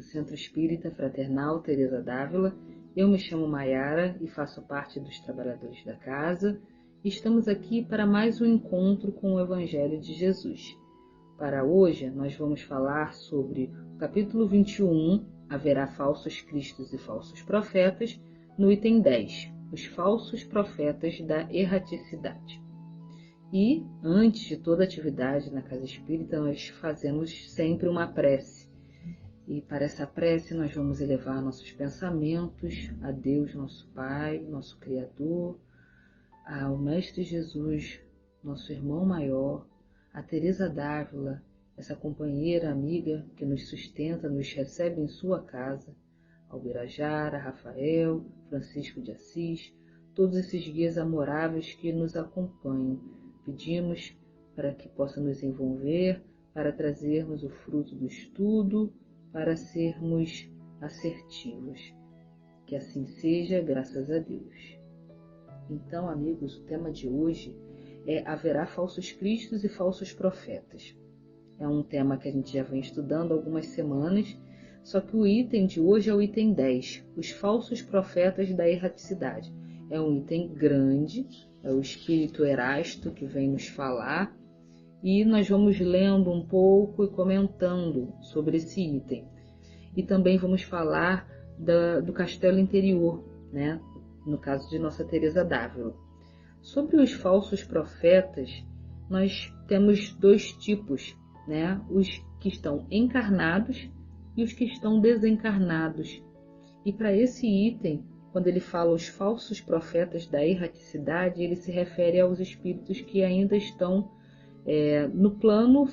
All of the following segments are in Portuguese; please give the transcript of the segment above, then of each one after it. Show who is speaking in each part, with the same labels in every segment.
Speaker 1: Centro Espírita Fraternal Teresa d'Ávila. Eu me chamo Maiara e faço parte dos trabalhadores da casa. Estamos aqui para mais um encontro com o Evangelho de Jesus. Para hoje, nós vamos falar sobre o capítulo 21, Haverá falsos cristos e falsos profetas, no item 10, os falsos profetas da erraticidade. E, antes de toda atividade na Casa Espírita, nós fazemos sempre uma prece. E para essa prece nós vamos elevar nossos pensamentos a Deus, nosso Pai, nosso Criador, ao Mestre Jesus, nosso irmão maior, a Teresa d'Ávila, essa companheira, amiga que nos sustenta, nos recebe em sua casa, ao Birajara, Rafael, Francisco de Assis, todos esses guias amoráveis que nos acompanham. Pedimos para que possa nos envolver, para trazermos o fruto do estudo, para sermos assertivos. Que assim seja, graças a Deus. Então, amigos, o tema de hoje é Haverá falsos cristos e falsos profetas. É um tema que a gente já vem estudando há algumas semanas, só que o item de hoje é o item 10, os falsos profetas da erraticidade. É um item grande, é o Espírito Erasto que vem nos falar, e nós vamos lendo um pouco e comentando sobre esse item. E também vamos falar do castelo interior, né? No caso de Nossa Teresa d'Ávila. Sobre os falsos profetas, nós temos dois tipos, né? Os que estão encarnados e os que estão desencarnados. E para esse item, quando ele fala os falsos profetas da erraticidade, ele se refere aos espíritos que ainda estão no plano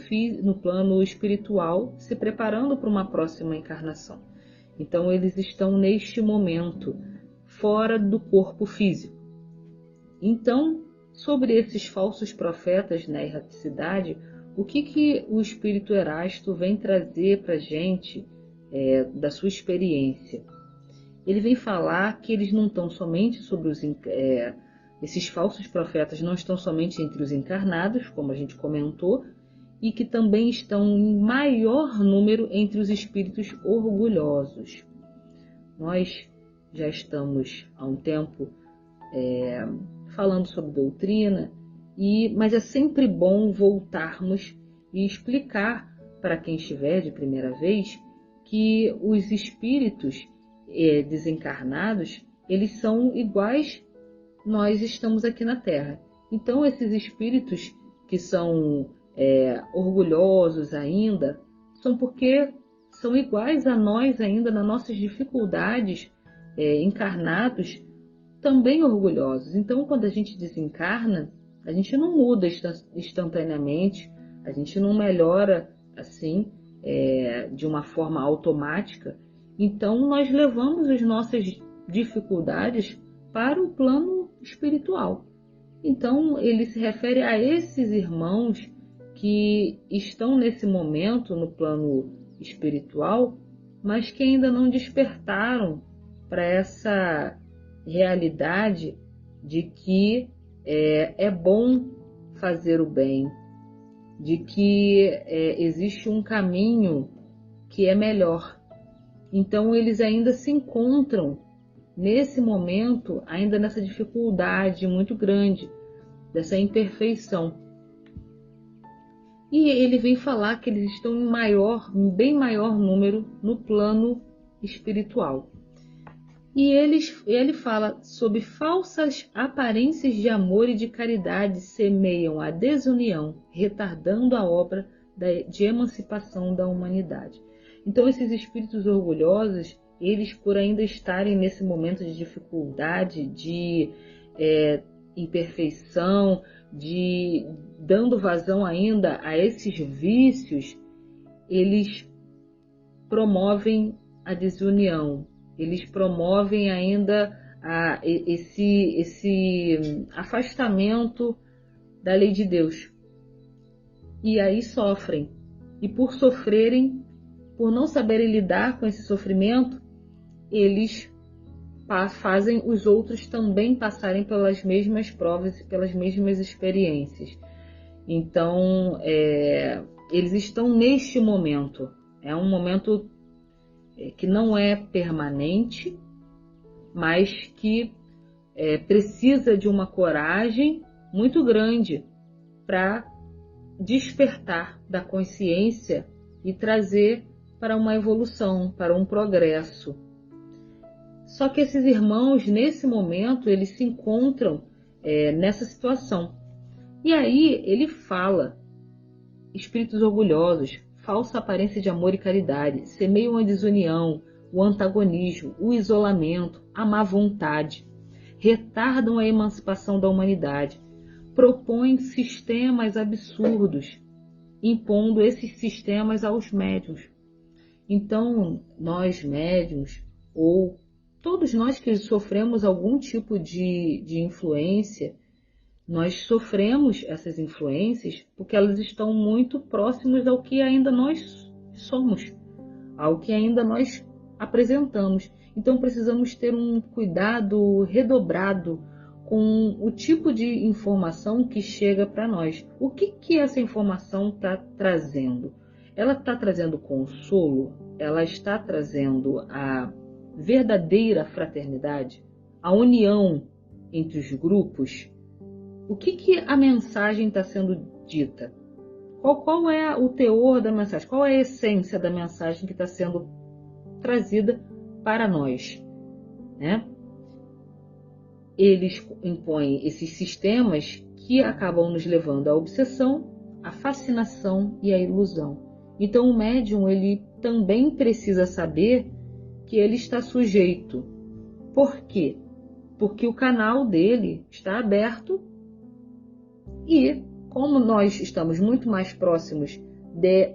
Speaker 1: espiritual, se preparando para uma próxima encarnação. Então, eles estão neste momento fora do corpo físico. Então, sobre esses falsos profetas na erraticidade, o que o Espírito Erasto vem trazer para a gente da sua experiência? Ele vem falar que eles não estão somente sobre esses falsos profetas não estão somente entre os encarnados, como a gente comentou, e que também estão em maior número entre os espíritos orgulhosos. Nós já estamos há um tempo falando sobre doutrina, mas é sempre bom voltarmos e explicar para quem estiver de primeira vez que os espíritos desencarnados, eles são iguais, nós estamos aqui na Terra. Então esses espíritos que são orgulhosos ainda, são porque são iguais a nós ainda nas nossas dificuldades, encarnados, também orgulhosos. Então quando a gente desencarna, a gente não muda instantaneamente, a gente não melhora assim, de uma forma automática. Então nós levamos as nossas dificuldades para o plano espiritual. Então ele se refere a esses irmãos que estão nesse momento no plano espiritual, mas que ainda não despertaram para essa realidade de que é bom fazer o bem, de que existe um caminho que é melhor. Então eles ainda se encontram nesse momento, ainda nessa dificuldade muito grande, dessa imperfeição. E ele vem falar que eles estão em bem maior número no plano espiritual. E ele fala sobre falsas aparências de amor e de caridade semeiam a desunião, retardando a obra de emancipação da humanidade. Então esses espíritos orgulhosos, eles por ainda estarem nesse momento de dificuldade, de imperfeição, dando vazão ainda a esses vícios, eles promovem a desunião, eles promovem ainda esse afastamento da lei de Deus. E aí sofrem. E por sofrerem, por não saberem lidar com esse sofrimento, eles fazem os outros também passarem pelas mesmas provas e pelas mesmas experiências. Então, eles estão neste momento. É um momento que não é permanente, mas que precisa de uma coragem muito grande para despertar da consciência e trazer para uma evolução, para um progresso. Só que esses irmãos, nesse momento, eles se encontram nessa situação. E aí ele fala: espíritos orgulhosos, falsa aparência de amor e caridade, semeiam a desunião, o antagonismo, o isolamento, a má vontade, retardam a emancipação da humanidade, propõem sistemas absurdos, impondo esses sistemas aos médiuns. Então, nós médiuns, ou todos nós que sofremos algum tipo de influência, nós sofremos essas influências porque elas estão muito próximas ao que ainda nós somos, ao que ainda nós apresentamos. Então precisamos ter um cuidado redobrado com o tipo de informação que chega para nós. O que essa informação está trazendo? Ela está trazendo consolo? Ela está trazendo a verdadeira fraternidade? A união entre os grupos? O que a mensagem está sendo dita? Qual é o teor da mensagem? Qual é a essência da mensagem que está sendo trazida para nós? Né? Eles impõem esses sistemas que acabam nos levando à obsessão, à fascinação e à ilusão. Então o médium ele também precisa saber que ele está sujeito. Por quê? Porque o canal dele está aberto e, como nós estamos muito mais próximos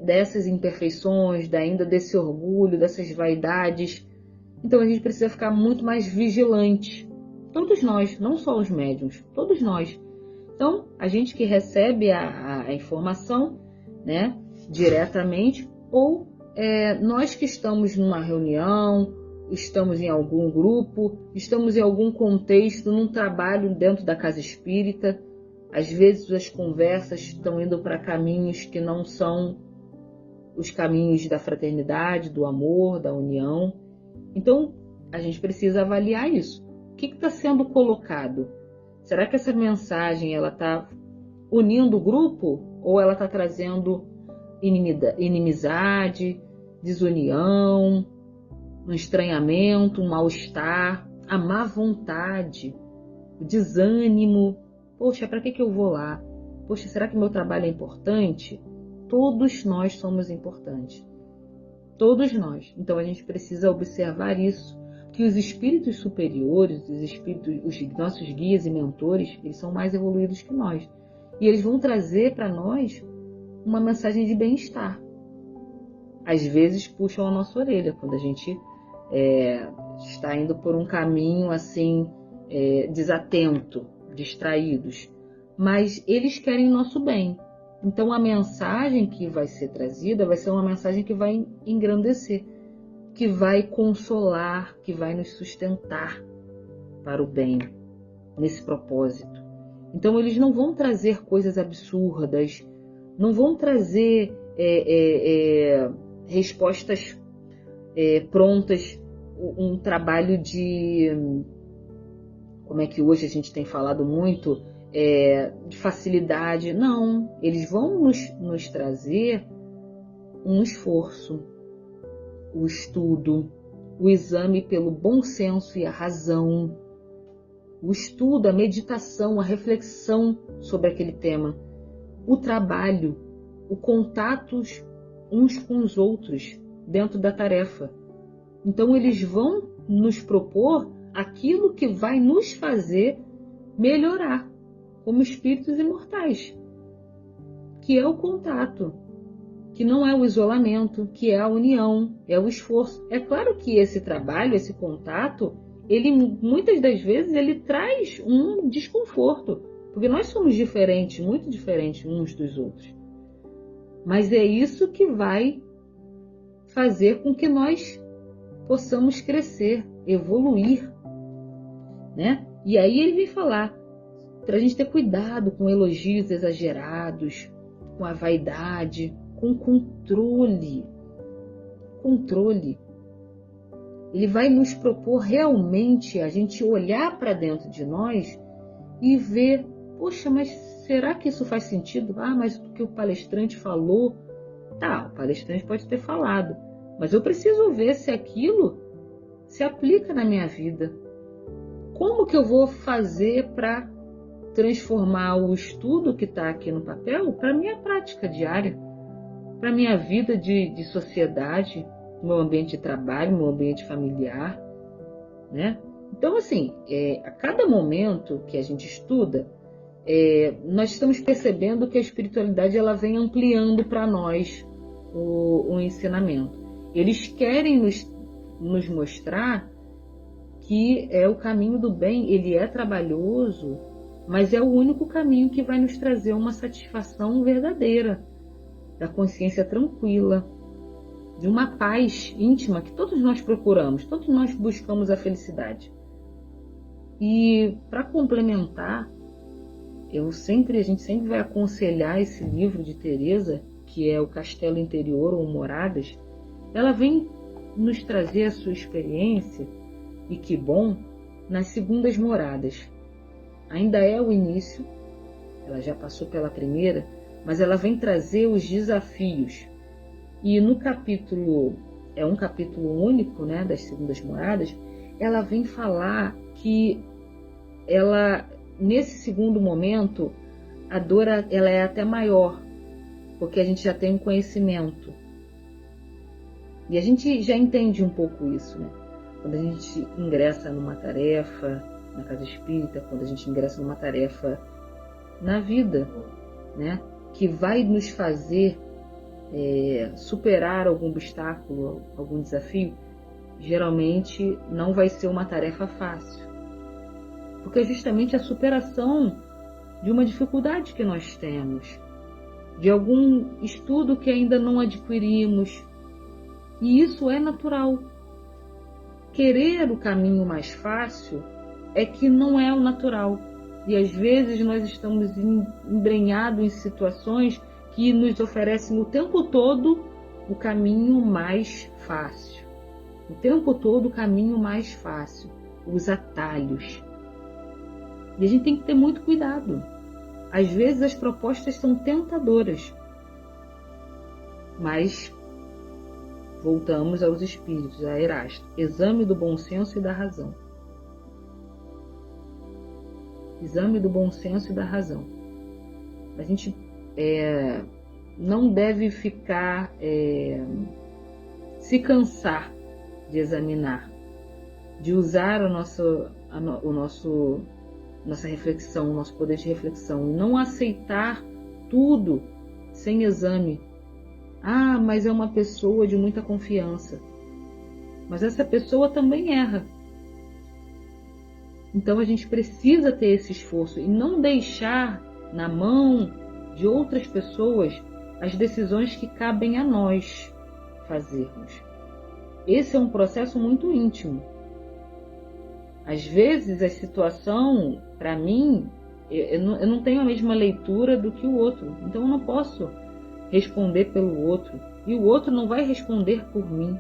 Speaker 1: dessas imperfeições, ainda desse orgulho, dessas vaidades, então a gente precisa ficar muito mais vigilante. Todos nós, não só os médiuns, todos nós. Então, a gente que recebe a informação, né, diretamente, ou nós que estamos numa reunião, estamos em algum grupo, estamos em algum contexto, num trabalho dentro da casa espírita. Às vezes as conversas estão indo para caminhos que não são os caminhos da fraternidade, do amor, da união. Então, a gente precisa avaliar isso. O que está sendo colocado? Será que essa mensagem está unindo o grupo ou ela está trazendo inimizade, desunião, um estranhamento, um mal-estar, a má vontade, o desânimo? Poxa, para que eu vou lá? Poxa, será que meu trabalho é importante? Todos nós somos importantes. Todos nós. Então a gente precisa observar isso, que os espíritos superiores, os nossos guias e mentores, eles são mais evoluídos que nós. E eles vão trazer para nós uma mensagem de bem-estar. Às vezes puxam a nossa orelha quando a gente está indo por um caminho assim desatento, distraídos, mas eles querem o nosso bem. Então a mensagem que vai ser trazida vai ser uma mensagem que vai engrandecer, que vai consolar, que vai nos sustentar para o bem, nesse propósito. Então eles não vão trazer coisas absurdas, não vão trazer respostas prontas, um trabalho de... Como é que hoje a gente tem falado muito, de facilidade. Não, eles vão nos trazer um esforço, o estudo, o exame pelo bom senso e a razão, o estudo, a meditação, a reflexão sobre aquele tema, o trabalho, o contato uns com os outros dentro da tarefa. Então eles vão nos propor aquilo que vai nos fazer melhorar como espíritos imortais, que é o contato, que não é o isolamento, que é a união, é o esforço. É claro que esse trabalho, esse contato, ele muitas das vezes ele traz um desconforto, porque nós somos diferentes, muito diferentes uns dos outros. Mas é isso que vai fazer com que nós possamos crescer, evoluir, né? E aí ele vem falar para a gente ter cuidado com elogios exagerados, com a vaidade, com controle. Controle. ele vai nos propor realmente a gente olhar para dentro de nós e ver, poxa, mas será que isso faz sentido? Ah, mas o que o palestrante falou, tá, o palestrante pode ter falado, mas eu preciso ver se aquilo se aplica na minha vida. Como que eu vou fazer para transformar o estudo que está aqui no papel para a minha prática diária, para a minha vida de sociedade, meu ambiente de trabalho, meu ambiente familiar, né? Então, assim, a cada momento que a gente estuda, nós estamos percebendo que a espiritualidade ela vem ampliando para nós o ensinamento. Eles querem nos mostrar que o caminho do bem, ele é trabalhoso, mas é o único caminho que vai nos trazer uma satisfação verdadeira, da consciência tranquila, de uma paz íntima que todos nós procuramos, todos nós buscamos a felicidade. E para complementar, a gente sempre vai aconselhar esse livro de Teresa, que é o Castelo Interior ou Moradas. Ela vem nos trazer a sua experiência, e que bom, nas segundas moradas. Ainda é o início, ela já passou pela primeira, mas ela vem trazer os desafios. E no capítulo, é um capítulo único, né, das segundas moradas, ela vem falar que nesse segundo momento, a dor ela é até maior, porque a gente já tem um conhecimento. E a gente já entende um pouco isso, né? Quando a gente ingressa numa tarefa na casa espírita, quando a gente ingressa numa tarefa na vida, né, que vai nos fazer superar algum obstáculo, algum desafio, geralmente não vai ser uma tarefa fácil, porque é justamente a superação de uma dificuldade que nós temos, de algum estudo que ainda não adquirimos, e isso é natural. Querer o caminho mais fácil é que não é o natural. E às vezes nós estamos embrenhados em situações que nos oferecem o tempo todo o caminho mais fácil. O tempo todo o caminho mais fácil, os atalhos. E a gente tem que ter muito cuidado. Às vezes as propostas são tentadoras, mas voltamos aos espíritos, a Erasto. Exame do bom senso e da razão. Exame do bom senso e da razão. A gente não deve ficar, se cansar de examinar, de usar nossa reflexão, o nosso poder de reflexão, não aceitar tudo sem exame. Ah, mas é uma pessoa de muita confiança. Mas essa pessoa também erra. Então a gente precisa ter esse esforço e não deixar na mão de outras pessoas as decisões que cabem a nós fazermos. Esse é um processo muito íntimo. Às vezes a situação, para mim, eu não tenho a mesma leitura do que o outro. Então eu não posso responder pelo outro, e o outro não vai responder por mim.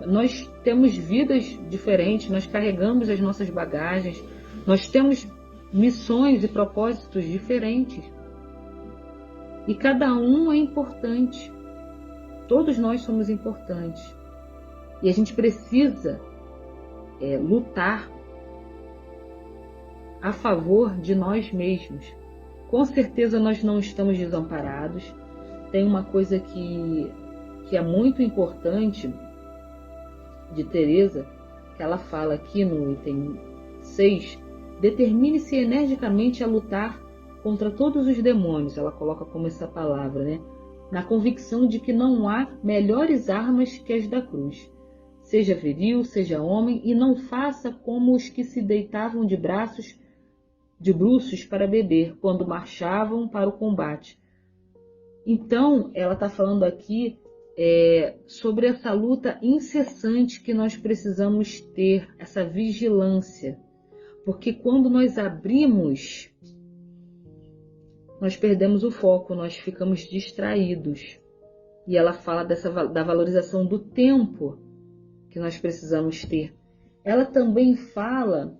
Speaker 1: Nós temos vidas diferentes, nós carregamos as nossas bagagens, nós temos missões e propósitos diferentes. E cada um é importante. Todos nós somos importantes. E a gente precisa lutar a favor de nós mesmos. Com certeza nós não estamos desamparados. Tem uma coisa que é muito importante de Teresa, que ela fala aqui no item 6, determine-se energicamente a lutar contra todos os demônios, ela coloca como essa palavra, né? Na convicção de que não há melhores armas que as da cruz. Seja viril, seja homem, e não faça como os que se deitavam de bruços para beber, quando marchavam para o combate. Então, ela está falando aqui sobre essa luta incessante que nós precisamos ter, essa vigilância. Porque quando nós abrimos, nós perdemos o foco, nós ficamos distraídos. E ela fala da valorização do tempo que nós precisamos ter. Ela também fala,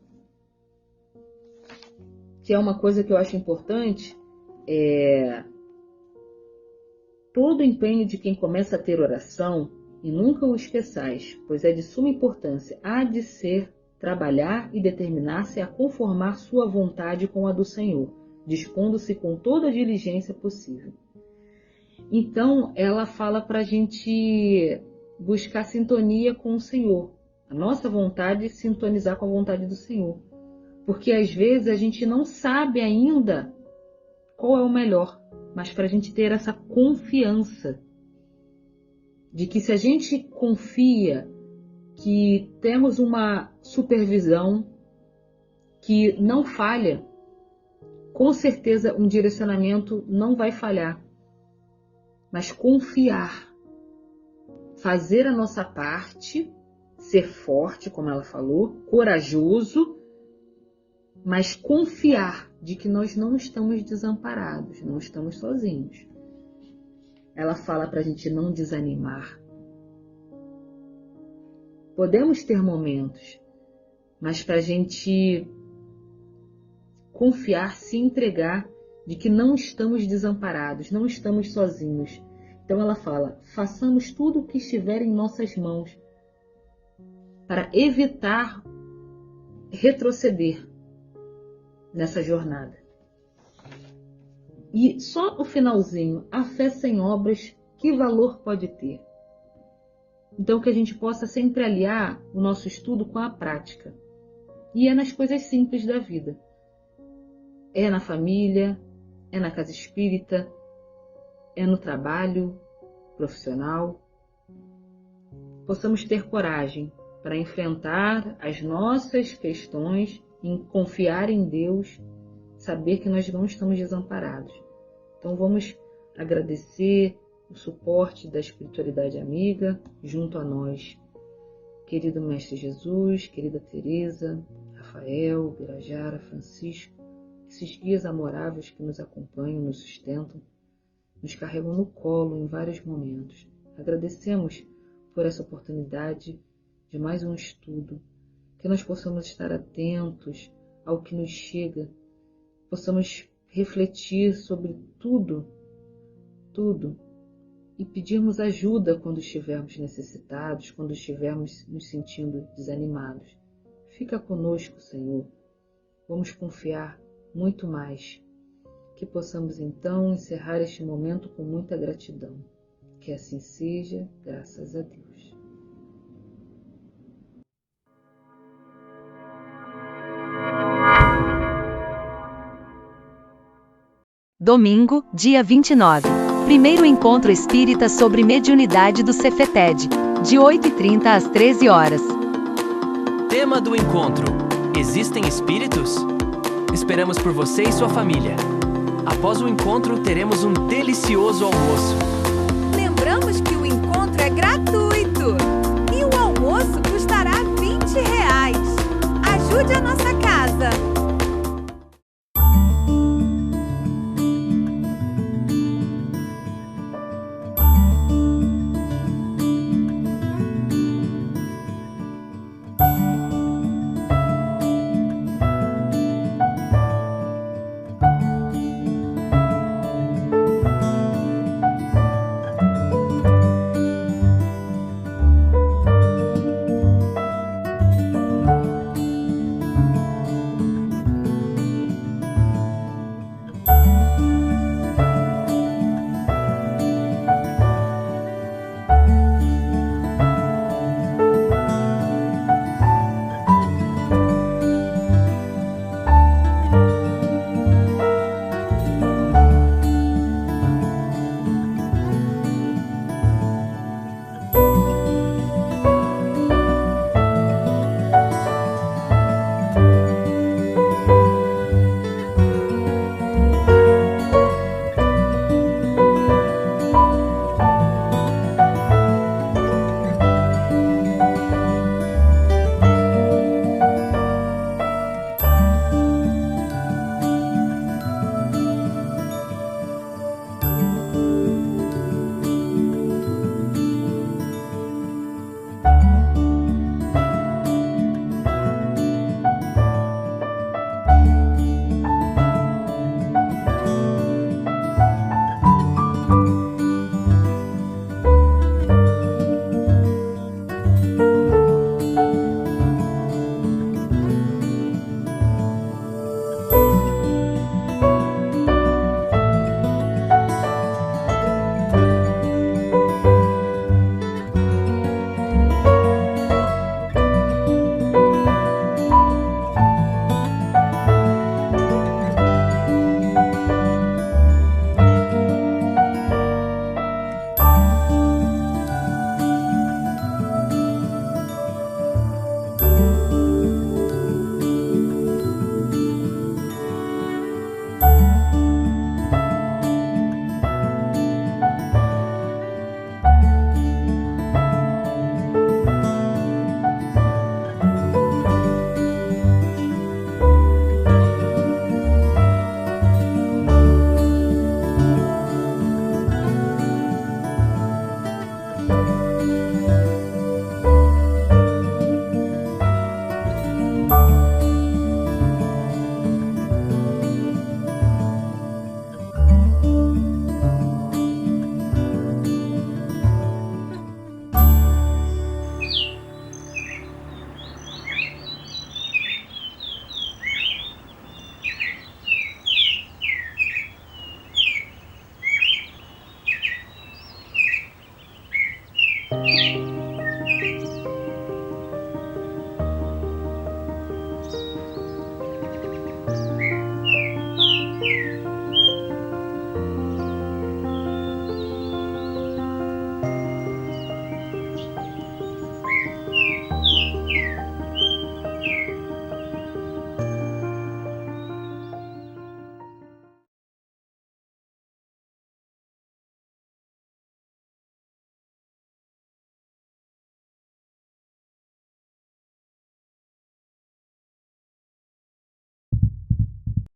Speaker 1: que é uma coisa que eu acho importante, todo o empenho de quem começa a ter oração, e nunca o esqueçais, pois é de suma importância, há de ser trabalhar e determinar-se a conformar sua vontade com a do Senhor, dispondo-se com toda a diligência possível. Então, ela fala para a gente buscar sintonia com o Senhor, a nossa vontade sintonizar com a vontade do Senhor. Porque às vezes a gente não sabe ainda qual é o melhor, mas para a gente ter essa confiança de que se a gente confia que temos uma supervisão que não falha, com certeza um direcionamento não vai falhar. Mas confiar, fazer a nossa parte, ser forte, como ela falou, corajoso, mas confiar de que nós não estamos desamparados, não estamos sozinhos. Ela fala para a gente não desanimar. Podemos ter momentos, mas para a gente confiar, se entregar de que não estamos desamparados, não estamos sozinhos. Então ela fala, façamos tudo o que estiver em nossas mãos para evitar retroceder nessa jornada. E só o finalzinho, a fé sem obras, que valor pode ter? Então que a gente possa sempre aliar o nosso estudo com a prática. E é nas coisas simples da vida. É na família, é na casa espírita, é no trabalho profissional. Possamos ter coragem para enfrentar as nossas questões, em confiar em Deus, saber que nós não estamos desamparados. Então vamos agradecer o suporte da espiritualidade amiga junto a nós. Querido Mestre Jesus, querida Teresa, Rafael, Birajara, Francisco, esses guias amoráveis que nos acompanham, nos sustentam, nos carregam no colo em vários momentos. Agradecemos por essa oportunidade de mais um estudo, que nós possamos estar atentos ao que nos chega, possamos refletir sobre tudo, e pedirmos ajuda quando estivermos necessitados, quando estivermos nos sentindo desanimados. Fica conosco, Senhor. Vamos confiar muito mais. Que possamos então encerrar este momento com muita gratidão. Que assim seja, graças a Deus.
Speaker 2: Domingo, dia 29. Primeiro encontro espírita sobre mediunidade do Cefeted, de 8h30 às 13 horas.
Speaker 3: Tema do encontro: existem espíritos? Esperamos por você e sua família. Após o encontro, teremos um delicioso almoço.
Speaker 4: Lembramos que o encontro é gratuito e o almoço custará R$20. Ajude a nossa casa.